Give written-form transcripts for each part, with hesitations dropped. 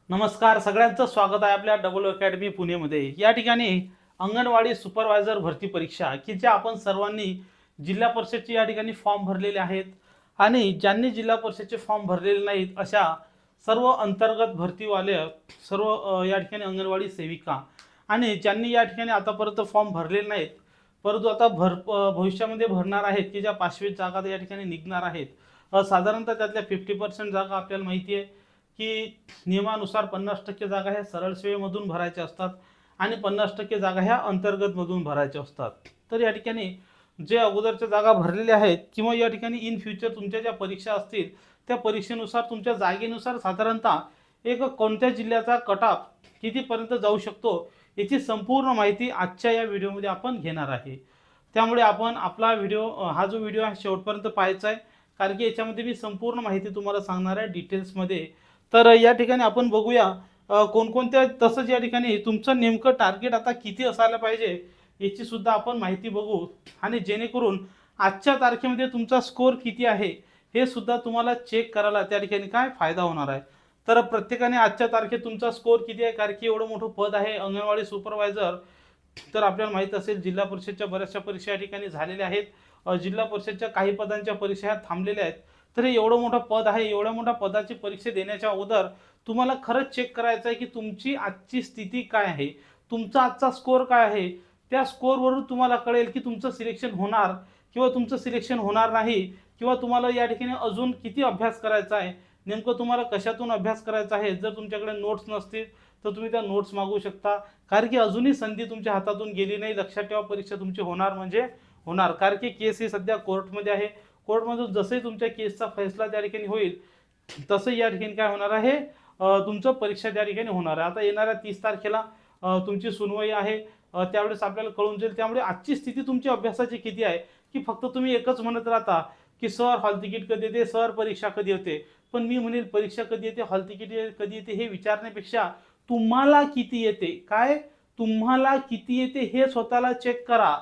नमस्कार, सगळ्यांचं स्वागत आहे आपल्या डबल अकॅडमी पुणेमध्ये। या ठिकाणी अंगणवाडी सुपरवायझर भरती परीक्षा की ज्या आपण सर्वांनी जिल्हा परिषदची या ठिकाणी फॉर्म भरलेले आहेत आणि ज्यांनी जिल्हा परिषदचे फॉर्म भरलेले नाहीत अशा सर्व अंतर्गत भरतीवाले सर्व या ठिकाणी अंगणवाडी सेविका आणि ज्यांनी या ठिकाणी आतापर्यंत फॉर्म भरलेले नाहीत परंतु आता भविष्यामध्ये भरणार आहेत की ज्या 25 जागा या ठिकाणी निघणार आहेत। साधारणतः त्यातल्या 50% जागा आपल्याला माहिती आहे की नियमानुसार 50% जागा ह्या सरळ सेवेमधून भरायच्या असतात आणि 50% जागा ह्या अंतर्गतमधून भरायच्या असतात। तर या ठिकाणी जे अगोदरच्या जागा भरलेल्या आहेत किंवा या ठिकाणी इन फ्युचर तुमच्या ज्या परीक्षा असतील त्या परीक्षेनुसार तुमच्या जागेनुसार साधारणतः एक कोणत्या जिल्ह्याचा कट ऑफ कितीपर्यंत जाऊ शकतो याची संपूर्ण माहिती आजच्या या व्हिडिओमध्ये आपण घेणार आहे। त्यामुळे आपण आपला हा जो व्हिडिओ आहे शेवटपर्यंत पाहायचा आहे, कारण की याच्यामध्ये मी संपूर्ण माहिती तुम्हाला सांगणार आहे डिटेल्समध्ये। तर या ठिकाणी आपण बघूया कोणकोणत्या, तसंच या ठिकाणी तुमचं नेमकं टार्गेट आता किती असायला पाहिजे याची सुद्धा आपण माहिती बघू आणि जेणेकरून आजच्या तारखेमध्ये तुमचा स्कोर किती आहे हे सुद्धा तुम्हाला चेक करायला त्या ठिकाणी काय फायदा होणार आहे। तर प्रत्येकाने आजच्या तारखेत तुमचा स्कोर किती आहे, कारण की एवढं मोठं पद आहे अंगणवाडी सुपरवायझर। तर आपल्याला माहित असेल जिल्हा परिषदच्या बऱ्याचशा परीक्षा या ठिकाणी झालेल्या आहेत, जिल्हा परिषदच्या काही पदांच्या परीक्षा ह्या थांबलेल्या आहेत। तर हे एवढं मोठं पद आहे, एवढ्या मोठ्या पदाची परीक्षा देण्याच्या अगोदर तुम्हाला खरंच चेक करायचं आहे की तुमची आजची स्थिती काय आहे, तुमचा आजचा स्कोर काय आहे। त्या स्कोरवरून तुम्हाला कळेल की तुमचं सिलेक्शन होणार किंवा तुमचं सिलेक्शन होणार नाही, किंवा तुम्हाला या ठिकाणी अजून किती अभ्यास करायचा आहे, नेमकं तुम्हाला कशातून अभ्यास करायचा आहे। जर तुमच्याकडे नोट्स नसतील तर तुम्ही त्या नोट्स मागू शकता, कारण की अजूनही संधी तुमच्या हातातून गेली नाही। लक्षात ठेवा, परीक्षा तुमची होणार म्हणजे होणार, कारण की केस ही सध्या कोर्टमध्ये आहे। कोर्टमधून जसंही तुमच्या केसचा फैसला त्या ठिकाणी होईल तसं या ठिकाणी काय होणार आहे, तुमचं परीक्षा त्या ठिकाणी होणार आहे। आता येणाऱ्या 30 तारखेला तुमची सुनवाई आहे, त्यावेळेस आपल्याला कळून जाईल। त्यामुळे आजची स्थिती तुमची अभ्यासाची किती आहे की फक्त तुम्ही एकच म्हणत राहता की सर हॉल तिकीट कधी येते, सर परीक्षा कधी होते। पण मी म्हणेल परीक्षा कधी येते, हॉल तिकीट कधी येते हे विचारण्यापेक्षा तुम्हाला किती येते, काय तुम्हाला किती येते हे स्वतःला चेक करा।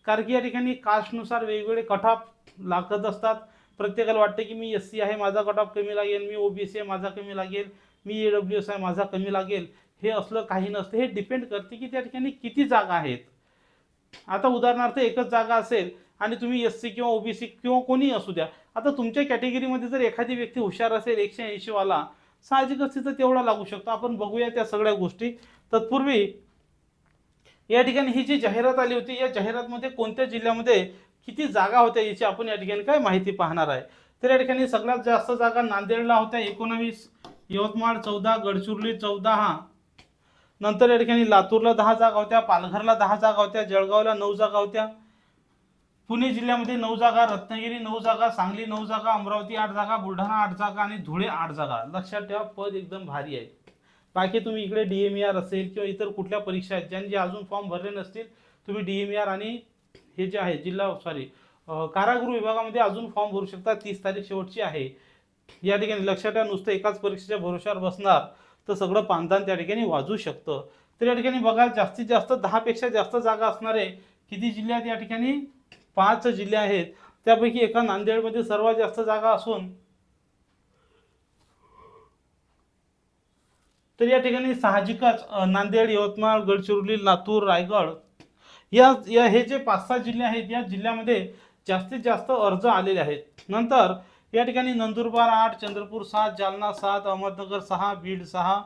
कारण की या ठिकाणी कास्टनुसार वेगवेगळे कट ऑफ लागत असतात। प्रत्येकाला वाटतं की मी SC आहे माझा कट ऑफ कमी लागेल, मी OBC आहे माझा कमी लागेल, मी AWS आहे माझा कमी लागेल। हे असलं काही नसतं, हे डिपेंड करते की त्या ठिकाणी किती जागा आहेत। आता उदाहरणार्थ एकच जागा असेल आणि तुम्ही SC किंवा OBC किंवा कोणी असू द्या, आता तुमच्या कॅटेगरीमध्ये जर एखादी व्यक्ती हुशार असेल 180 वाला, साहजिकच तिथं तेवढा लागू शकतो। आपण बघूया त्या सगळ्या गोष्टी। तत्पूर्वी या ठिकाणी ही जी जाहिरात आली होती, या जाहिरातमध्ये कोणत्या जिल्ह्यामध्ये किती जागा होत्या याची आपण या ठिकाणी काय माहिती पाहणार आहे। तर या ठिकाणी सगळ्यात जास्त जागा नांदेडला होत्या 19, यवतमाळ 14, गडचिरोली 14, नंतर या ठिकाणी लातूरला 10 जागा होत्या, पालघरला 10 जागा होत्या, जळगावला 9 जागा होत्या, पुणे जिल्ह्यामध्ये 9 जागा, रत्नागिरी 9 जागा, सांगली 9 जागा, अमरावती 8 जागा, बुलढाणा 8 जागा आणि धुळे 8 जागा। लक्षात ठेवा, पद एकदम भारी आहे। बाकी तुम्ही इकडे DMER असेल किंवा इतर कुठल्या परीक्षा आहेत ज्यांचे अजून फॉर्म भरले नसतील, तुम्ही DMER आणि हे जे आहे कारागृह विभागामध्ये अजून फॉर्म भरू शकता। 30 तारीख शेवटची आहे या ठिकाणी। लक्षात ठेवा, नुसतं एकाच परीक्षेच्या भरोश्यावर बसणार तर सगळं पांतान त्या ठिकाणी वाजू शकतं। तर या ठिकाणी बघा, जास्तीत जास्त 10 पेक्षा जास्त जागा असणारे किती जिल्हे आहेत, या ठिकाणी 5 जिल्हे आहेत। त्यापैकी एका नांदेडमध्ये सर्वात जास्त जागा असून तर या ठिकाणी साहजिकच नांदेड, यवतमाळ, गडचिरोली, लातूर, रायगड या हे जे 5-6 जिल्हे आहेत, या जिल्ह्यामध्ये जास्तीत जास्त अर्ज आलेले आहेत। नंतर या ठिकाणी नंदुरबार 8, चंद्रपूर 7, जालना 7, अहमदनगर 6, बीड 6,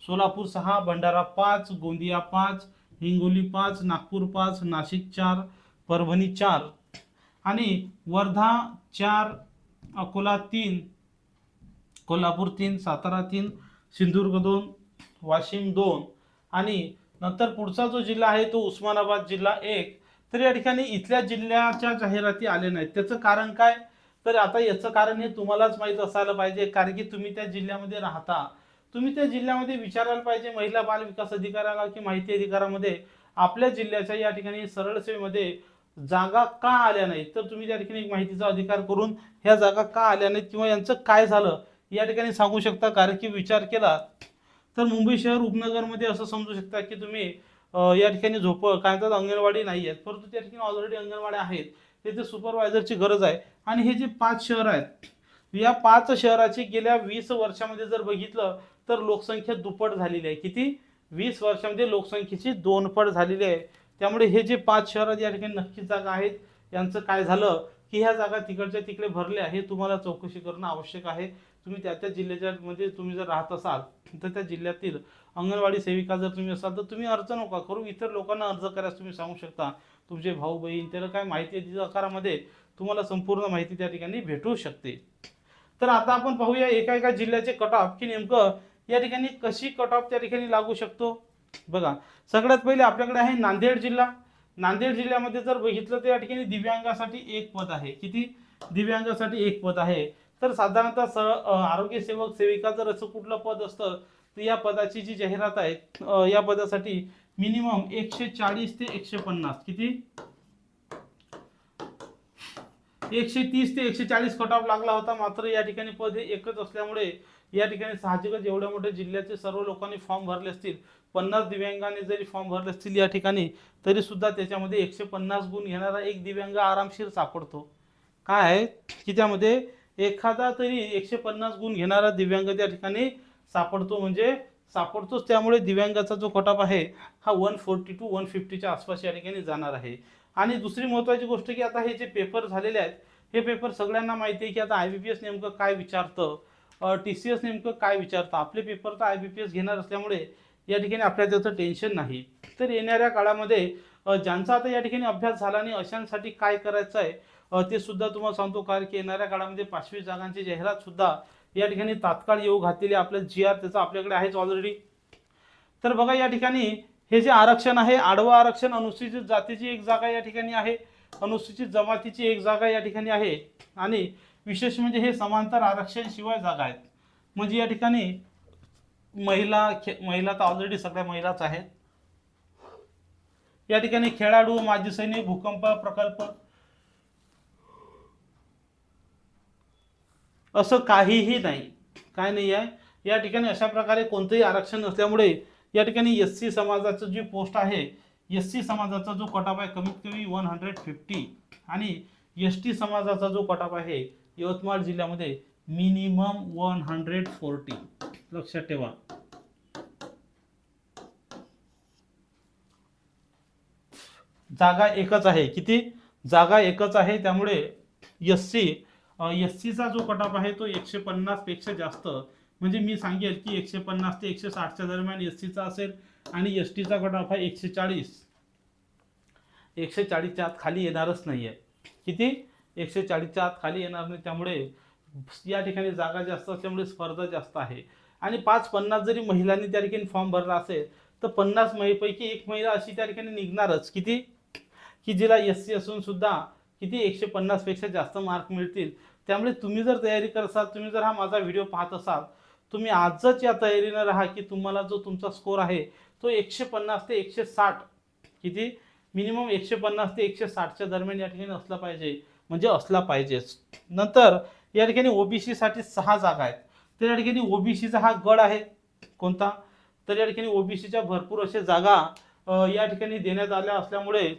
सोलापूर 6, भंडारा 5, गोंदिया 5, हिंगोली 5, नागपूर 5, नाशिक 4, परभणी 4 आणि वर्धा 4, अकोला 3, कोल्हापूर 3, सातारा 3, सिंधुदुर्ग 2, वाशिम 2 आणि नंतर पुढचा जो जिल्हा आहे तो उस्मानाबाद जिल्हा 1। तर या ठिकाणी इथल्या जिल्ह्याच्या जाहिराती आल्या नाहीत, त्याचं कारण काय? तर आता याचं कारण हे तुम्हालाच माहीत असायला पाहिजे, कारण की तुम्ही त्या जिल्ह्यामध्ये राहता। तुम्ही त्या जिल्ह्यामध्ये विचारायला पाहिजे महिला बाल विकास अधिकाऱ्याला की माहिती अधिकारामध्ये आपल्या जिल्ह्याच्या या ठिकाणी सरळ सेवेमध्ये जागा का आल्या नाहीत। तर तुम्ही त्या ठिकाणी एक माहितीचा अधिकार करून ह्या जागा का आल्या नाहीत किंवा यांचं काय झालं या ठिकाणी सांगू शकता। कारण की विचार केला तर मुंबई शहर उपनगरमध्ये असं समजू शकता की तुम्ही या ठिकाणी काय म्हणतात अंगणवाडी नाही आहेत, परंतु त्या ठिकाणी ऑलरेडी अंगणवाड्या आहेत, तिथे सुपरवायझरची गरज आहे। आणि हे जे 5 शहर आहेत या 5 शहराची गेल्या 20 वर्षामध्ये जर बघितलं तर लोकसंख्या दुप्पट झालेली आहे. किती? 20 वर्षामध्ये लोकसंख्येची 2 पट झालेली आहे. त्यामुळे हे जे 5 शहरात या ठिकाणी नक्कीच जागा आहेत, यांचं काय झालं की ह्या जागा तिकडच्या तिकडे भरल्या, हे तुम्हाला चौकशी करणं आवश्यक आहे. तुम्ही त्या जिल्ह्याच्या म्हणजे तुम्ही जर राहत असाल तर त्या जिल्ह्यातील अंगणवाडी सेविका जर तुम्ही असाल तर तुम्ही अर्ज नका करू, इतर लोकांना अर्ज करायला तुम्ही सांगू शकता. तुमचे भाऊ बहीण त्याला काय माहिती आहे तिच्या आकारामध्ये तुम्हाला संपूर्ण माहिती त्या ठिकाणी भेटू शकते. तर आता आपण पाहूया एका एका जिल्ह्याचे कट ऑफ की नेमकं या ठिकाणी कशी कट ऑफ त्या ठिकाणी लागू शकतो. बघा, सगळ्यात पहिले आपल्याकडे आहे नांदेड जिल्हा. नांदेड जिल्ह्यामध्ये जर बघितलं तर या ठिकाणी दिव्यांगासाठी एक पद आहे. किती? दिव्यांगासाठी एक पद आहे. तर साधारणतः आरोग्य सेवक सेविका जर असं कुठलं पद असतं तर या पदाची जी जाहिरात आहे या पदासाठी मिनिमम 140 ते 150 किती 130 ते 140 कट ऑफ लागला होता. मात्र या ठिकाणी पद एकच असल्यामुळे या ठिकाणी साहजिकच एवढ्या मोठ्या जिल्ह्याचे सर्व लोकांनी फॉर्म भरले असतील, 50 दिव्यांगाने जरी फॉर्म भरले असतील या ठिकाणी, तरी सुद्धा त्याच्यामध्ये 150 गुण घेणारा एक दिव्यांग आरामशीर सापडतो. काय आहे की त्यामध्ये एखादा तरी 150 गुण घेणारा दिव्यांग त्या ठिकाणी सापडतो, म्हणजे सापडतोच. त्यामुळे दिव्यांगाचा जो कट ऑफ आहे हा 140 टू 150च्या आसपास या ठिकाणी जाणार आहे. आणि दुसरी महत्त्वाची गोष्ट की आता हे जे पेपर झालेले आहेत हे पेपर सगळ्यांना माहिती आहे की आता IBPS नेमकं काय विचारतं, TCS नेमकं काय विचारतं. आपले पेपर तर IBPS घेणार असल्यामुळे या ठिकाणी आपल्याला त्याचं टेन्शन नाही. तर येणाऱ्या काळामध्ये ज्यांचा आता या ठिकाणी अभ्यास झाला नाही अशांसाठी काय करायचं आहे ते सुद्धा तुम्हाला सांगतो. कारण की येणाऱ्या काळामध्ये 5वी जागांची जाहिरात सुद्धा या ठिकाणी तात्काळ येऊ घातलेली. आपलं GR त्याचं आपल्याकडे आहेच ऑलरेडी. तर बघा या ठिकाणी हे जे आरक्षण आहे, आडवं आरक्षण, अनुसूचित जातीची एक जागा या ठिकाणी आहे, अनुसूचित जमातीची एक जागा या ठिकाणी आहे, आणि विशेष म्हणजे हे समांतर आरक्षण शिवाय जागा आहेत. म्हणजे या ठिकाणी महिला तर ऑलरेडी सगळ्या महिलाच आहेत. या ठिकाणी खेळाडू, माजी सैनिक, भूकंप प्रकल्प असं काहीही नाही. काय नाही आहे या ठिकाणी. अशा प्रकारे कोणतंही आरक्षण नसल्यामुळे या ठिकाणी SC समाजाचं जी पोस्ट आहे, SC समाजाचा जो कट ऑफ आहे कमीत कमी 150, आणि ST समाजाचा जो कट ऑफ आहे यवतमाळ जिल्ह्यामध्ये मिनिमम 140. लक्षात ठेवा. जागा एकच आहे. किती? जागा एकच आहे. त्यामुळे SCचा जो कट ऑफ आहे तो 150 पेक्षा जास्त, म्हणजे मी सांगेल की 150 ते 160च्या दरम्यान SCचा असेल, आणि STचा कट ऑफ आहे 140. 140च्या आत खाली येणारच नाही आहे. किती? 140च्या आत खाली येणार नाही. त्यामुळे या ठिकाणी जागा जास्त असल्यामुळे स्पर्धा जास्त आहे. आणि 5-50 जरी महिलांनी त्या ठिकाणी फॉर्म भरला असेल तर 50 महिलांपैकी एक महिला अशी त्या ठिकाणी निघणारच. किती? की जिला SC असून सुद्धा किती 150 पेक्षा जास्त मार्क मिळतील. त्यामुळे तुम्ही जर तयारी करत असाल, तुम्ही जर हा माझा व्हिडिओ पाहत असाल, तुम्ही आजच या तयारीनं राहा की तुम्हाला जो तुमचा स्कोर आहे तो 150 ते 160, किती मिनिमम 150 ते 160च्या दरम्यान या ठिकाणी असला पाहिजे, म्हणजे असला पाहिजेच. नंतर या ठिकाणी OBC साठी 6 जागा आहेत. तर या ठिकाणी OBCचा हा गड आहे कोणता, तर या ठिकाणी OBCच्या भरपूर अशा जागा या ठिकाणी देण्यात आल्या असल्यामुळे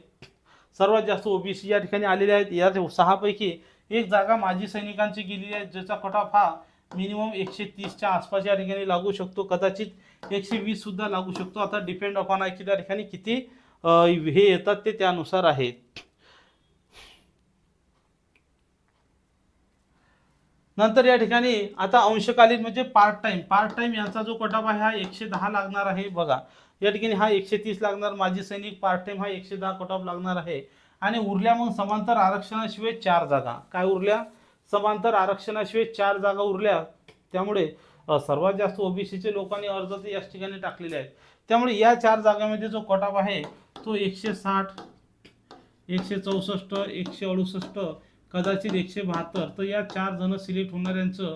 सर्वात जास्त OBC या ठिकाणी आलेले आहेत. या 6 पैकी एक जागा माजी सैनिकांची गेलेली आहे, ज्याचा कट ऑफ हा मिनिमम 130च्या आसपास या ठिकाणी लागू शकतो, कदाचित 120 सुद्धा लागू शकतो. आता डिपेंड अपॉन आहे की त्या ठिकाणी किती हे येतात ते त्यानुसार आहे. नंतर या ठिकाणी आता अंशकालीन म्हणजे पार्ट टाइम यांचा जो कट ऑफ आहे हा 110 लागणार आहे. बघा या ठिकाणी हा 130 लागणार. माजी सैनिक पार्ट टाइम हा 110 कट ऑफ लागणार आहे. आणि उरल्या मग समांतर आरक्षणाशिवाय 4 जागा. काय उरल्या? समांतर आरक्षणाशिवाय 4 जागा उरल्या. त्यामुळे सर्वात जास्त OBCचे लोकांनी अर्ज ते याच ठिकाणी टाकलेले आहेत. त्यामुळे या 4 जागांमध्ये जो कट ऑफ आहे तो 160, 164, 168, कदाचित 172. तर या 4 जण सिलेक्ट होणाऱ्यांचं,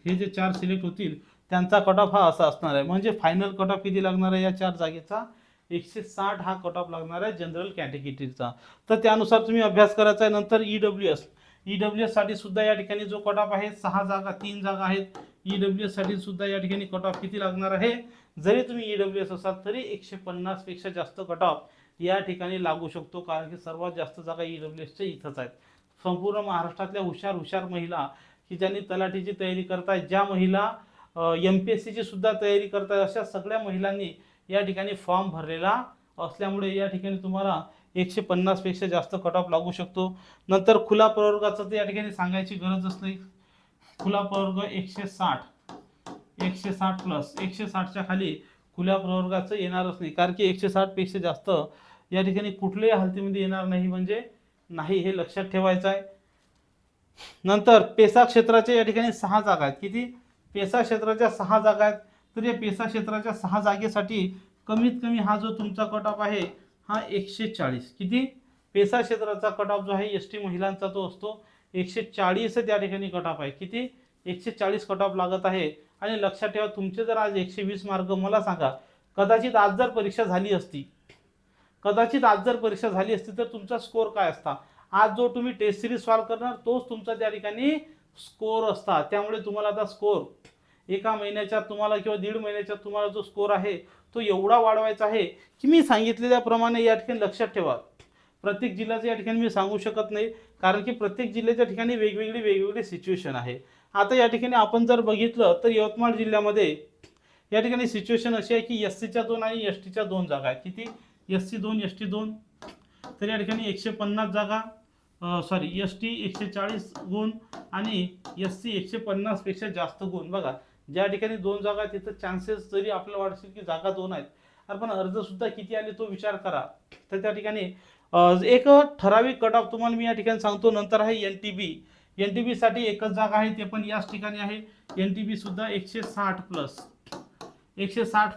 हे जे 4 सिलेक्ट होतील त्यांचा कट ऑफ हा असा असणार आहे. म्हणजे फायनल कट ऑफ किती लागणार आहे या 4 जागेचा? 160 हा कट ऑफ लागणार आहे जनरल कॅटेगरीचा. तर त्यानुसार तुम्ही अभ्यास करायचा आहे. नंतर EWS साठी सुद्धा या ठिकाणी जो कट ऑफ आहे 6 जागा, 3 जागा आहेत. EWS साठी सुद्धा या ठिकाणी कट ऑफ किती लागणार आहे? जरी तुम्ही EWS असाल तरी 150 पेक्षा जास्त कट ऑफ या ठिकाणी लागू शकतो. कारण की सर्वात जास्त जागा EWSच्या इथंच आहेत. संपूर्ण महाराष्ट्रातल्या हुशार महिला की ज्यांनी तलाठीची तयारी करताय, ज्या महिला MPSCची सुद्धा तयारी करताय, अशा सगळ्या महिलांनी या ठिकाणी फॉर्म भरलेला असल्यामुळे या ठिकाणी तुम्हाला 150 पेक्षा जास्त कट ऑफ लागू शकतो. नंतर खुला प्रवर्गाचं तर या ठिकाणी सांगायची गरजच नाही. खुला प्रवर्ग 160 प्लस 160च्या खाली खुल्या प्रवर्गाचं येणारच नाही, कारण की 160 पेक्षा जास्त या ठिकाणी कुठल्याही हालतीमध्ये येणार नाही, म्हणजे नाही, हे लक्षात ठेवायचं आहे. नंतर पेसा क्षेत्राच्या या ठिकाणी 6 जागा आहेत. किती? पेसा क्षेत्राच्या 6 जागा आहेत. तर या पेसा क्षेत्राच्या 6 जागेसाठी कमीत कमी हा जो तुमचा कट ऑफ आहे हा 140. किती? पेसा क्षेत्राचा कट ऑफ जो आहे ST महिलांचा तो असतो 140 त्या ठिकाणी कट ऑफ आहे. किती? 140 कट ऑफ लागत आहे. आणि लक्षात ठेवा, तुमचे जर आज 120 मार्क, मला सांगा, कदाचित आज जर परीक्षा झाली असती तर तुमचा स्कोर काय असता? आज जो तुम्ही टेस्ट सिरीज सॉल्व करणार तोच तुमचा त्या ठिकाणी स्कोर असता. त्यामुळे तुम्हाला आता स्कोर एका महिन्याच्या तुम्हाला किंवा 1.5 महिन्याच्या तुम्हाला जो स्कोर आहे तो एवढा वाढवायचा आहे की मी सांगितलेल्याप्रमाणे या ठिकाणी लक्षात ठेवा, प्रत्येक जिल्ह्याचं या ठिकाणी मी सांगू शकत नाही, कारण की प्रत्येक जिल्ह्याच्या ठिकाणी वेगवेगळी सिच्युएशन आहे. आता या ठिकाणी आपण जर बघितलं तर यवतमाळ जिल्ह्यामध्ये या ठिकाणी सिच्युएशन अशी आहे की SCच्या 2 आणि STच्या 2 जागा आहेत. किती? SC 2 ST 2. तर या ठिकाणी 150 जागा, ST 140 गुण आणि SC 150 पेक्षा जास्त गुण. बघा, ज्या ठिकाणी 2 जागा आहेत तिथं चान्सेस जरी आपल्याला वाटतील की जागा 2 आहेत, पण अर्ज सुद्धा किती आले तो विचार करा. तर त्या ठिकाणी एक ठराविक कट ऑफ तुम्हाला मी या ठिकाणी सांगतो. नंतर आहे NTB साठी एकच जागा आहे, ते पण याच ठिकाणी आहे. NTB सुद्धा 160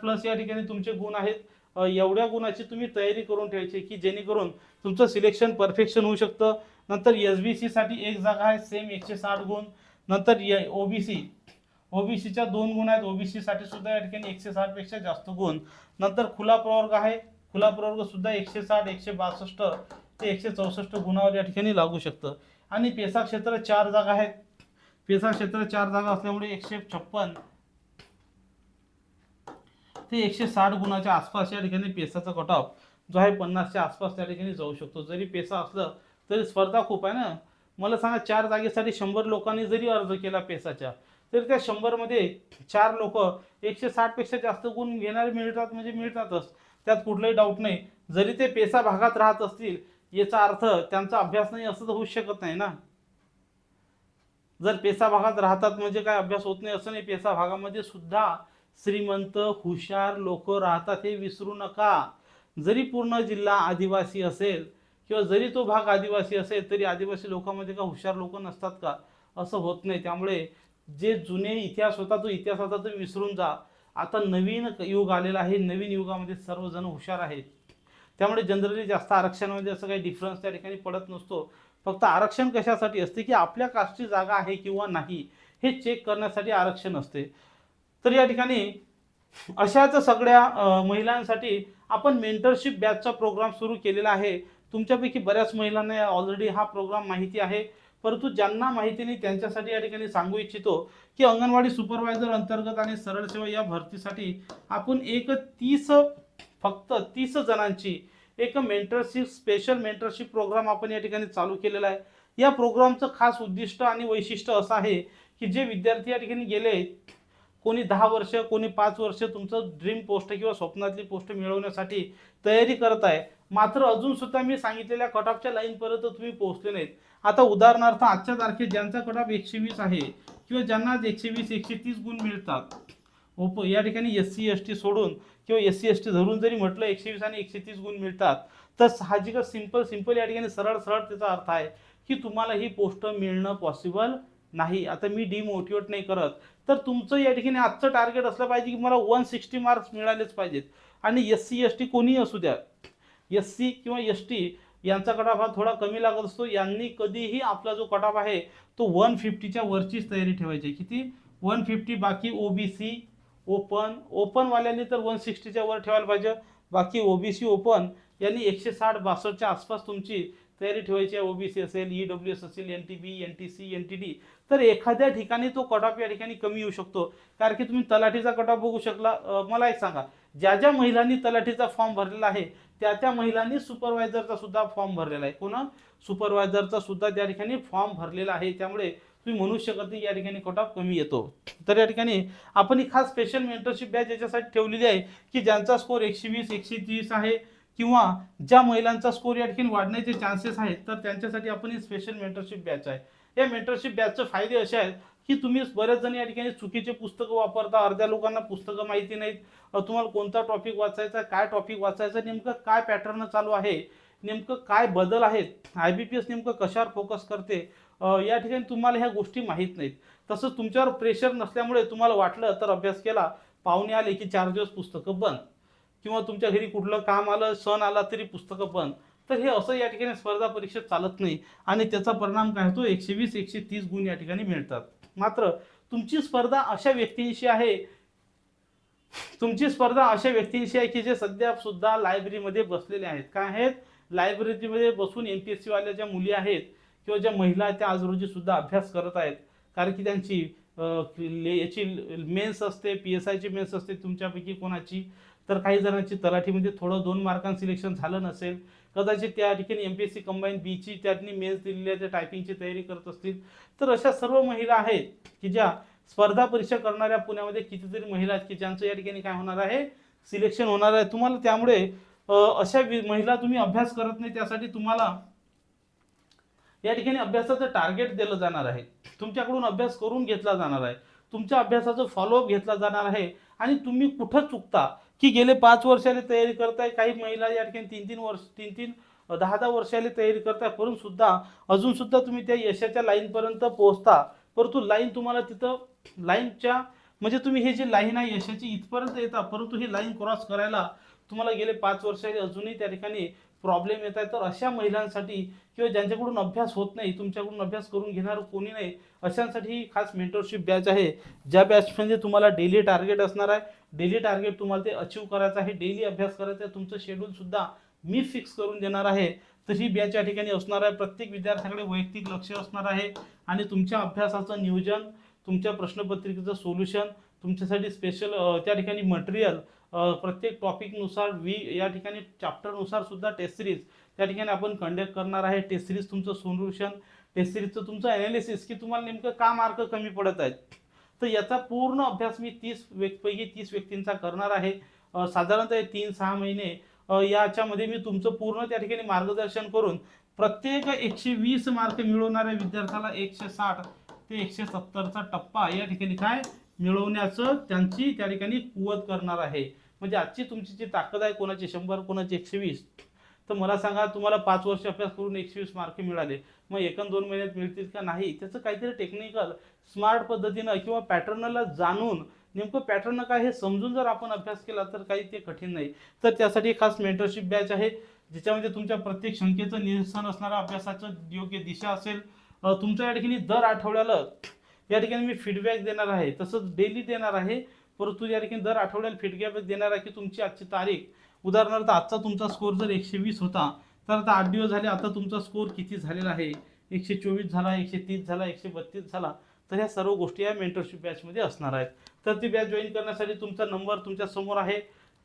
प्लस या ठिकाणी तुमचे गुण आहेत. एवढ्या गुणाची तुम्ही तयारी करून ठेवायची की जेणेकरून तुमचं सिलेक्शन परफेक्शन होऊ शकतं. नंतर SBC साठी एक जागा आहे, सेम 160 गुण. नंतर OBCच्या 2 गुण आहेत, OBC साठी सुद्धा या ठिकाणी 160 पेक्षा जास्त गुण. नंतर खुला प्रवर्ग आहे, खुला प्रवर्ग सुद्धा 160, 162 ते 164 गुणावर या ठिकाणी लागू शकतं. आणि पेसा क्षेत्र 4 जागा आहेत. पेसा क्षेत्र 4 जागा असल्यामुळे 156 ते 160 गुणाच्या आसपास या ठिकाणी पेसाचा कट ऑफ जो आहे 50च्या आसपास त्या ठिकाणी जाऊ शकतो. जरी पेसा असलं तरी स्पर्धा खूप आहे ना. मला सांगा, 4 जागेसाठी 100 लोकांनी जरी अर्ज केला पेसाच्या, तर त्या 100 मध्ये 4 लोक 160 पेक्षा जास्त गुण घेणारे मिळतात, म्हणजे मिळतातच, त्यात कुठलाही डाऊट नाही. जरी ते पेसा भागात राहत असतील, याचा अर्थ त्यांचा अभ्यास नाही असं तर होऊ शकत नाही ना. जर पेसा भागात राहतात म्हणजे काय अभ्यास होत नाही असं नाही. पेसा भागामध्ये सुद्धा श्रीमंत हुशार लोक राहतात, हे विसरू नका. जरी पूर्ण जिल्हा आदिवासी असेल किंवा जरी तो भाग आदिवासी असेल तरी आदिवासी लोकांमध्ये का हुशार लोक नसतात का? असं होत नाही. त्यामुळे जे जुने इतिहास होता तो इतिहास आता तो विसरून जा. आता नवीन युग आलेला आहे, नवीन युगामध्ये सर्वजण हुशार आहेत. त्यामुळे जनरली जास्त आरक्षणामध्ये असं काही डिफरन्स त्या ठिकाणी पडत नसतो. फक्त आरक्षण कशासाठी असते की आपल्या कास्टची जागा आहे किंवा नाही हे चेक करण्यासाठी आरक्षण असते. तर या ठिकाणी अशाच सगळ्या महिलांसाठी आपण मेंटरशिप बॅचचा प्रोग्राम सुरू केलेला आहे. तुमच्यापैकी बऱ्याच महिलांना ऑलरेडी हा प्रोग्राम माहिती आहे, परंतु ज्यांना माहिती नाही त्यांच्यासाठी या ठिकाणी सांगू इच्छितो की अंगणवाडी सुपरवायझर अंतर्गत आणि सरळ सेवा या भरतीसाठी आपण फक्त 30 जणांची एक मेंटरशिप स्पेशल मेंटरशिप प्रोग्राम आपण या ठिकाणी चालू केलेला आहे. या प्रोग्रामचं खास उद्दिष्ट आणि वैशिष्ट्य असं आहे की जे विद्यार्थी या ठिकाणी गेले, कोणी 10 वर्ष कोणी 5 वर्ष तुमचं ड्रीम पोस्ट किंवा स्वप्नातली पोस्ट मिळवण्यासाठी तयारी करत आहे, मात्र अजून सुद्धा मी सांगितलेल्या कट ऑफच्या लाईनपर्यंत तुम्ही पोहोचले नाहीत. आता उदाहरणार्थ आजच्या तारखेत ज्यांचा कट ऑफ 120 आहे किंवा ज्यांना 120 130 गुण मिळतात, या ठिकाणी SC ST सोडून किंवा SC ST धरून जरी म्हटलं 120 आणि 130 गुण मिळतात, तर साहजिकच सिंपल या ठिकाणी सरळ त्याचा अर्थ आहे की तुम्हाला ही पोस्ट मिळणं पॉसिबल नाही. आता मी डिमोटिवेट नाही करत, तर तुमचं या ठिकाणी आजचं टार्गेट असलं पाहिजे की मला 160 मार्क्स मिळालेच पाहिजेत. आणि SC ST कोणीही असू द्या, SC किंवा ST यांचा कट ऑफ हा थोडा कमी लागत असतो. यांनी कधीही आपला जो कट ऑफ आहे तो 150च्या वरचीच तयारी ठेवायची. किती? 150. बाकी OBC ओपन वाल्यांनी तर 160च्या वर ठेवायला पाहिजे. बाकी OBC ओपन यांनी 160-62च्या आसपास तुमची तयारी ठेवायची आहे. OBC असेल, EWS असेल, NTB NTC NTD, तर एखाद्या ठिकाणी तो कट ऑफ या ठिकाणी कमी येऊ शकतो. कारण की तुम्ही तलाठीचा कट ऑफ बघू शकला. मला एक सांगा, ज्या महिलांनी तलाठीचा फॉर्म भरलेला आहे त्या महिलांनी सुपरवायझरचा सुद्धा फॉर्म भरलेला आहे. कोण? सुपरवायझरचा सुद्धा त्या ठिकाणी फॉर्म भरलेला आहे. त्यामुळे तुम्ही म्हणू शकत नाही या ठिकाणी कट ऑफ कमी येतो. तर या ठिकाणी आपण ही खास स्पेशल मेंटरशिप बॅच याच्यासाठी ठेवलेली आहे की ज्यांचा स्कोर 120 130 आहे किंवा ज्या महिलांचा स्कोर या ठिकाणी वाढण्याचे चान्सेस आहेत, तर त्यांच्यासाठी आपण ही स्पेशल मेंटरशिप बॅच आहे. या मेंटरशिप बॅचचे फायदे असे आहेत की तुम्ही बरेच जण या ठिकाणी चुकीचे पुस्तकं वापरता, अर्ध्या लोकांना पुस्तकं माहिती नाहीत, तुम्हाला कोणता टॉपिक वाचायचा, काय टॉपिक वाचायचं, नेमकं काय पॅटर्न चालू आहे, नेमकं काय बदल आहेत, IBPS नेमकं कशावर फोकस करते, या ठिकाणी तुम्हाला ह्या गोष्टी माहीत नाहीत. तसंच तुमच्यावर प्रेशर नसल्यामुळे तुम्हाला वाटलं तर अभ्यास केला, पाहुणे आले की 4 दिवस पुस्तकं बंद, किंवा तुमच्या घरी कुठलं काम आलं, सण आला तरी पुस्तकं बंद. तर हे असं या ठिकाणी स्पर्धा परीक्षेत चालत नाही आणि त्याचा परिणाम काय होतो, 120 130 गुण या ठिकाणी मिळतात. मात्र तुमची स्पर्धा अशा व्यक्तींशी आहे की जे सध्या सुद्धा लायब्ररीमध्ये बसलेले आहेत. काय आहेत, लायब्ररीमध्ये बसून MPSC वाल्या ज्या मुली आहेत किंवा ज्या महिला आहेत त्या आज रोजी सुद्धा अभ्यास करत आहेत. कारण की त्यांची याची मेन्स असते, PSIची मेन्स असते, तुमच्यापैकी कोणाची तर काही जणांची तलाठीमध्ये थोडं 2 मार्कांनी सिलेक्शन झालं नसेल, कदाचित त्या ठिकाणी MPSC कंबाईन बीची त्यांनी मेन्स दिलेली आहे, त्या टायपिंगची तयारी करत असतील. तर अशा सर्व महिला आहेत की ज्या स्पर्धा परीक्षा करणाऱ्या पुण्यामध्ये कितीतरी महिला आहेत की ज्यांचं या ठिकाणी काय होणार आहे, सिलेक्शन होणार आहे. तुम्हाला त्यामुळे अशा महिला तुम्ही अभ्यास करत नाही, त्यासाठी तुम्हाला या ठिकाणी अभ्यासाचं टार्गेट दिलं जाणार आहे, तुमच्याकडून अभ्यास करून घेतला जाणार आहे, तुमच्या अभ्यासाचं फॉलोअप घेतला जाणार आहे. आणि तुम्ही कुठं चुकता की गेले 5 वर्षाले तयारी करताय, काही महिला या ठिकाणी 3-3 वर्ष 3-3 10-10 वर्षाले तयारी करताय, करून सुद्धा अजून सुद्धा तुम्ही त्या यशाच्या लाईनपर्यंत पोहोचता, परंतु लाईन तुम्हाला तिथं लाईनच्या म्हणजे तुम्ही हे जी लाईन आहे यशाची इथपर्यंत येता, परंतु ही लाईन क्रॉस करायला तुम्हाला गेले 5 वर्षाले अजूनही त्या ठिकाणी प्रॉब्लेम येत आहे. तर अशा महिलांसाठी किंवा ज्यांच्याकडून अभ्यास होत नाही, तुमच्याकडून अभ्यास करून घेणारं कोणी नाही, अशांसाठी ही खास मेंटरशिप बॅच आहे. ज्या बॅचमध्ये तुम्हाला डेली टार्गेट असणार आहे, डेली टार्गेट तुम्हाला ते अचीव करायचं आहे, डेली अभ्यास करायचा आहे, तुमचं शेड्यूल सुद्धा मी फिक्स करून देणार आहे. तर ही बॅच या ठिकाणी असणार आहे. प्रत्येक विद्यार्थ्याकडे वैयक्तिक लक्ष असणार आहे आणि तुमच्या अभ्यासाचं नियोजन, तुमच्या प्रश्नपत्रिकेचं सोल्युशन, तुमच्यासाठी स्पेशल त्या ठिकाणी मटेरियल, प्रत्येक टॉपिकनुसार या ठिकाणी चॅप्टरनुसार सुद्धा टेस्ट सिरीज त्या ठिकाणी आपण कंडक्ट करणार आहे. टेस्ट सिरीज तुमचं सोल्युशन, टेस्ट सिरीजचं तुमचं ॲनालिसिस की तुम्हाला नेमकं का मार्क कमी पडत आहेत, तर याचा पूर्ण अभ्यास मी 30 व्यक्तींचा करणार आहे. साधारणतः 3-6 महिने याच्यामध्ये मी तुमचं पूर्ण त्या ठिकाणी मार्गदर्शन करून प्रत्येक 120 मार्क मिळवणाऱ्या विद्यार्थ्याला 160 ते 170चा टप्पा या ठिकाणी काय मिळवण्याचं त्यांची त्या ठिकाणी कुवत करणार आहे. म्हणजे आजची तुमची जी ताकद आहे, कोणाची 100 कोणाची 120, तर मला सांगा तुम्हाला 5 वर्ष अभ्यास करून 120 मार्क मिळाले, मग 1-2 महिन्यात मिळतील का नाही, त्याचं काहीतरी टेक्निकल स्मार्ट पद्धतीनं किंवा पॅटर्नला जाणून नेमकं पॅटर्न काय हे समजून जर आपण अभ्यास केला तर काही ते कठीण नाही. तर त्यासाठी खास मेंटरशिप बॅच आहे ज्याच्यामध्ये तुमच्या प्रत्येक शंकेचं निरसन असणारं अभ्यासाचं योग्य दिशा असेल. तुमच्या या ठिकाणी दर आठवड्याला या ठिकाणी मी फीडबॅक देणार आहे, तसंच डेली देणार आहे, परंतु या ठिकाणी दर आठवड्याला फीडबॅक देणार आहे की तुमची आजची तारीख, उदाहरणार्थ आजचा तुमचा स्कोर जर 120 होता, तर आता 8 दिवस झाले, आता तुमचा स्कोर किती झालेला आहे, 124 झाला, 130 झाला, 132 झाला. तर ह्या सर्व गोष्टी या मेंटरशिप बॅचमध्ये असणार आहेत. तर ती बॅच जॉईन करण्यासाठी तुमचा नंबर तुमच्या समोर आहे,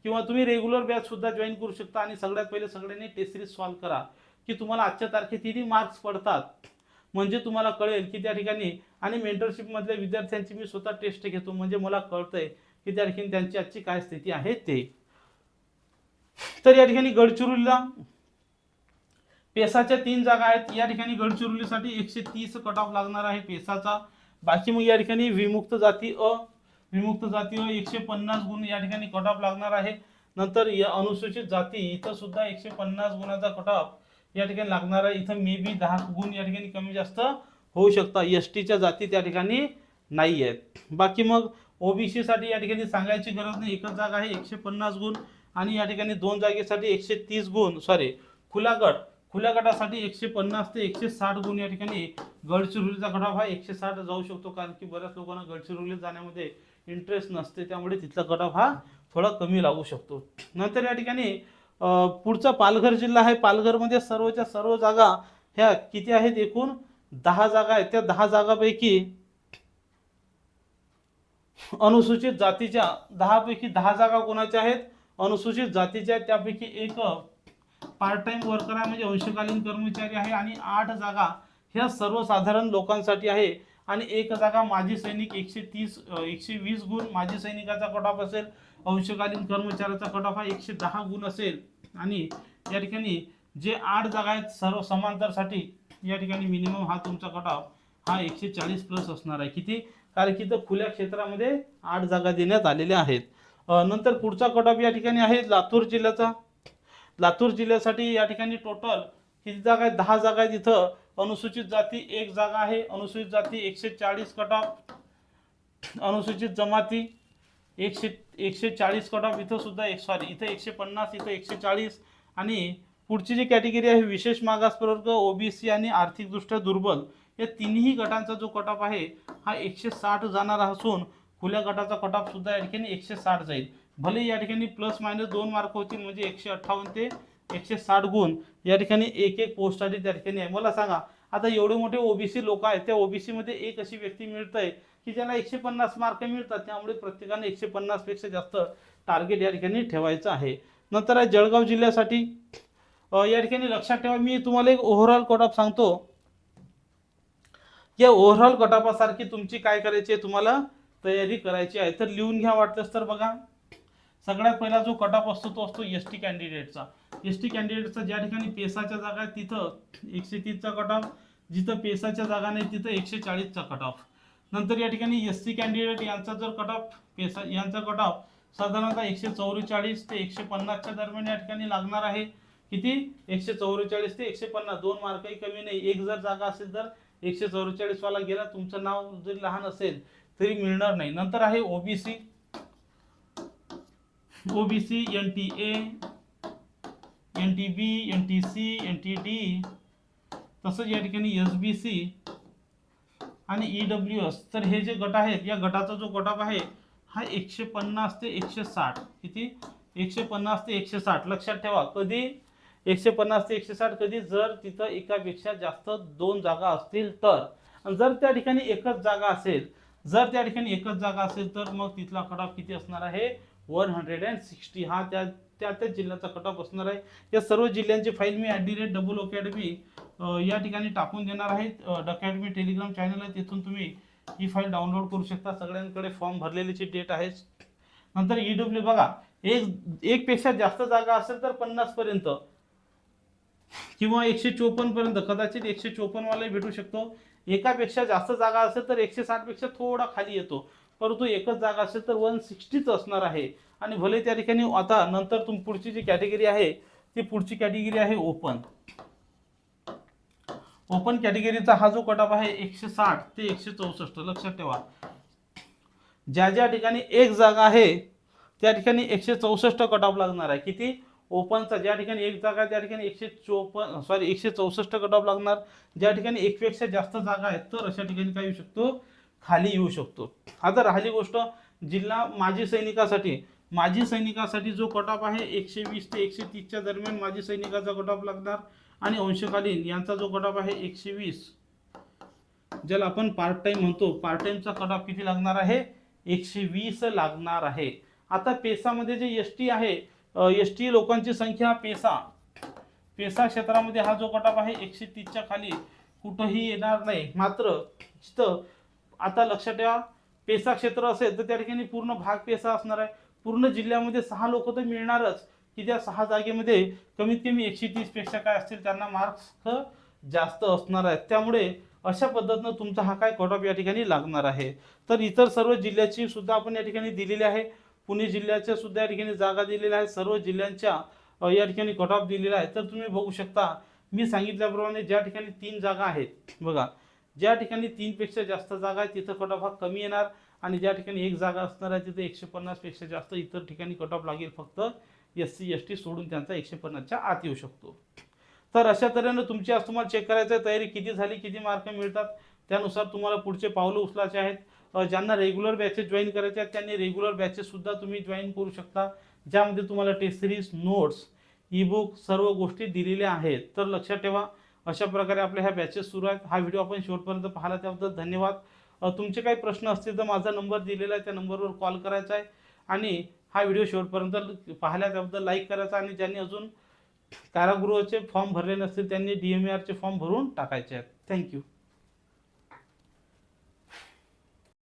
किंवा तुम्ही रेग्युलर बॅच सुद्धा जॉईन करू शकता. आणि सगळ्यात पहिले सगळ्यांनी टेस्ट सिरीज सॉल्व्ह करा की तुम्हाला आजच्या तारखेत किती मार्क्स पडतात, म्हणजे तुम्हाला कळेल की त्या ठिकाणी. आणि मेंटरशिपमधल्या विद्यार्थ्यांची मी स्वतः टेस्ट घेतो, म्हणजे मला कळतंय की त्या ठिकाणी त्यांची आजची काय स्थिती आहे ते. तर या ठिकाणी गडचिरोलीला पेसाच्या 3 जागा आहेत. या ठिकाणी गडचिरोलीसाठी 130 कट ऑफ लागणार आहे पेसाचा. बाकी मग या ठिकाणी विमुक्त जाती अ 150 गुण या ठिकाणी कट ऑफ लागणार आहे. नंतर अनुसूचित जाती इथं सुद्धा 150 गुणाचा कट ऑफ या ठिकाणी लागणार आहे. इथं मे बी 10 गुण या ठिकाणी कमी जास्त होऊ शकतात. STच्या जाती त्या ठिकाणी नाही आहेत. बाकी मग OBC साठी या ठिकाणी सांगायची गरज नाही, एकच जागा आहे 150 गुण. आणि या ठिकाणी 2 जागेसाठी 130 गुण, खुल्या गटासाठी 150 ते 160 गुण या ठिकाणी गडचिरोलीचा कट ऑफ हा 160 जाऊ शकतो. कारण की बऱ्याच लोकांना गडचिरोली जाण्यामध्ये इंटरेस्ट नसते, त्यामुळे तिथला कट ऑफ हा थोडा कमी लागू शकतो. नंतर या ठिकाणी पुढचा पालघर जिल्हा आहे. पालघरमध्ये सर्वच्या सर्व जागा ह्या किती आहेत, एकूण 10 जागा आहेत. त्या 10 जागापैकी अनुसूचित जातीच्या 10 पैकी 10 जागा कोणाच्या आहेत, अनुसूचित जातीच्या. त्यापैकी एक पार्ट टाइम वर्कर आहे, म्हणजे अंशकालीन कर्मचारी आहे. आणि 8 जागा ह्या सर्वसाधारण लोकांसाठी आहे. आणि एक जागा माजी सैनिक 120 गुण माजी सैनिकाचा कट ऑफ असेल, अंशकालीन कर्मचाऱ्याचा कट ऑफ हा 110 गुण असेल. आणि या ठिकाणी जे 8 जागा आहेत सर्व समांतरसाठी या ठिकाणी मिनिमम हा तुमचा कट ऑफ हा 140 प्लस असणार आहे. किती? कारण की तर खुल्या क्षेत्रामध्ये 8 जागा देण्यात आलेल्या आहेत. नंतर पुढचा कट ऑफ या ठिकाणी आहे लातूर जिल्ह्याचा. लातूर जिल्ह्यासाठी या ठिकाणी टोटल किती जागा आहेत? 10 जागा आहेत. इथं अनुसूचित जाती 1 जागा आहे. अनुसूचित जाती 140 कट ऑफ, अनुसूचित जमाती 140 कट ऑफ. इथं सुद्धा इथं 150, इथं 140. आणि पुढची जी कॅटेगरी आहे विशेष मागास प्रवर्ग, ओबीसी आणि आर्थिकदृष्ट्या दुर्बल, या तिन्ही गटांचा जो कट ऑफ आहे हा 160 जाणार असून खुल्या गटाचा कट ऑफ सुद्धा या ठिकाणी 160 जाईल. भले या ठिकाणी प्लस मायनस 2 मार्क होतील, म्हणजे 158 ते 160 गुण या ठिकाणी एक पोस्टसाठी त्या ठिकाणी आहे. मला सांगा, आता एवढे मोठे ओबीसी लोक आहेत, त्या ओबीसी मध्ये एक अशी व्यक्ती मिळतंय की ज्याला 150 मार्क मिळतात. त्यामुळे प्रत्येकाने 150 पेक्षा जास्त टार्गेट या ठिकाणी ठेवायचं आहे. नंतर आहे जळगाव जिल्ह्यासाठी. या ठिकाणी लक्षात ठेवा, मी तुम्हाला एक ओव्हरऑल कट ऑफ सांगतो. या ओव्हरऑल कट ऑफासारखी तुमची काय करायची आहे, तुम्हाला तयारी करायची आहे. तर लिहून घ्या वाटलंच तर. बघा, सगळ्यात पहिला जो कट ऑफ असतो तो असतो एसटी कॅन्डिडेटचा. एसटी कॅन्डिडेटचा ज्या ठिकाणी पेसाच्या जागा आहे तिथं 130चा कट ऑफ, जिथं पेसाच्या जागा नाही तिथं 140चा कट ऑफ. नंतर या ठिकाणी एससी कॅन्डिडेट यांचा जर कट ऑफ, पेसा यांचा कट ऑफ साधारणतः 144 ते 150च्या दरम्यान या ठिकाणी लागणार आहे. किती? 144 ते 150, 2 मार्कही कमी नाही. एक जर जागा असेल तर 144 वाला गेला, तुमचं नाव जरी लहान असेल तरी मिळणार नाही. नंतर आहे OBC, NTA, NTB, NTC, NTD, तसंच या ठिकाणी एसबीसी आणि ईडब्ल्यूएस. तर हे जे गट आहेत, या गटाचा जो कट ऑफ आहे हा 150 ते 160. किती? 150 ते 160. लक्षात ठेवा, कधी 150 ते 160 कधी? जर तिथं एकापेक्षा जास्त 2 जागा असतील तर. जर त्या ठिकाणी एकच जागा असेल, तर मग तिथला कट ऑफ किती असणार आहे? 160. हा त्या जिल्ह्याचा कट ऑफ असणार आहे. या सर्व जिल्ह्यांची फाईल मी @double-academy या ठिकाणी टाकून देणार आहे. अकॅडमी टेलिग्राम चॅनल आहे, तिथून तुम्ही ही फाईल डाउनलोड करू शकता. सगळ्यांकडे फॉर्म भरलेलीची डेट आहे. नंतर ईडब्ल्यू बघा, एक पेक्षा जास्त जागा असेल तर 50 पर्यंत किंवा 154 पर्यंत, कदाचित 154 वाला भेटू शकतो. एकापेक्षा जास्त जागा असेल तर 160 पेक्षा थोडा खाली येतो, परंतु एकच जागा असेल तर 160च असणार आहे. आणि भले त्या ठिकाणी आता नंतर पुढची जी कॅटेगरी आहे ती पुढची कॅटेगरी आहे ओपन. ओपन कॅटेगरीचा हा जो कट ऑफ आहे 160 ते 164. लक्षात ठेवा, ज्या ठिकाणी एक जागा आहे त्या ठिकाणी 164 कट ऑफ लागणार आहे. किती? ओपनचा ज्या ठिकाणी एक जागा आहे त्या ठिकाणी 164 कट ऑफ लागणार. ज्या ठिकाणी एकपेक्षा जास्त जागा आहेत तर अशा ठिकाणी काय येऊ शकतो? खाली येऊ शकतो. आता राहिली गोष्ट जिल्हा माजी सैनिकासाठी जो कट ऑफ आहे 120 ते 130च्या दरम्यान माजी सैनिकाचा कट ऑफ लागणार. आणि अंशकालीन यांचा जो कट ऑफ आहे 120, ज्याला आपण पार्ट टाइम म्हणतो, पार्ट टाइमचा कट ऑफ किती लागणार आहे? 120 लागणार आहे. आता पेसामध्ये जे एसटी आहे, एसटी लोकांची संख्या पेसा क्षेत्रामध्ये हा जो कट ऑफ आहे 130च्या खाली कुठंही येणार नाही. मात्र जिथं आता लक्षात ठेवा, पेसा क्षेत्र असेल तर त्या ठिकाणी पूर्ण भाग पेसा असणार आहे. पूर्ण जिल्ह्यामध्ये 6 लोक तर मिळणारच की त्या 6 जागेमध्ये कमीत कमी 130 पेक्षा काय असतील त्यांना मार्क्स जास्त असणार आहेत. त्यामुळे अशा पद्धतीनं तुमचा हा काय कट ऑफ या ठिकाणी लागणार आहे. तर इतर सर्व जिल्ह्याची सुद्धा आपण या ठिकाणी दिलेली आहे. पुणे जिल्ह्याच्या सुद्धा या ठिकाणी जागा दिलेल्या आहेत. सर्व जिल्ह्यांच्या या ठिकाणी कट ऑफ दिलेला आहे. तर तुम्ही बघू शकता, मी सांगितल्याप्रमाणे ज्या ठिकाणी 3 जागा आहेत, बघा, ज्या ठिकाणी 3 पेक्षा जास्त जागा आहे तिथं कट ऑफ हा कमी येणार. आणि ज्या ठिकाणी एक जागा असणार आहे तिथे 150 पेक्षा जास्त इतर ठिकाणी कट ऑफ लागेल. फक्त SC ST सोडून त्यांचा 150च्या आत येऊ शकतो. तर अशा तऱ्हेनं तुमची आज तुम्हाला चेक करायचं आहे तयारी किती झाली, किती मार्क मिळतात, त्यानुसार तुम्हाला पुढचे पावलं उचलायचे आहेत. ज्यांना रेग्युलर बॅचेस जॉईन करायचे आहेत त्यांनी रेग्युलर बॅचेस सुद्धा तुम्ही जॉईन करू शकता, ज्यामध्ये तुम्हाला टेस्ट सिरीज, नोट्स, ई-बुक सर्व गोष्टी दिलेल्या आहेत. तर लक्षात ठेवा, अशा प्रकारे आपल्या ह्या बॅचेस सुरू आहेत. हा व्हिडिओ आपण शेवटपर्यंत पाहिला त्याबद्दल धन्यवाद. तुमचे काही प्रश्न असतील तर माझा नंबर दिलेला आहे, त्या नंबरवर कॉल करायचा आहे. आणि हा व्हिडिओ शेवटपर्यंत पाहिला त्याबद्दल लाईक करायचा. आणि ज्यांनी अजून कारागृहाचे फॉर्म भरले नसतील त्यांनी DMARचे फॉर्म भरून टाकायचे आहेत. थँक्यू.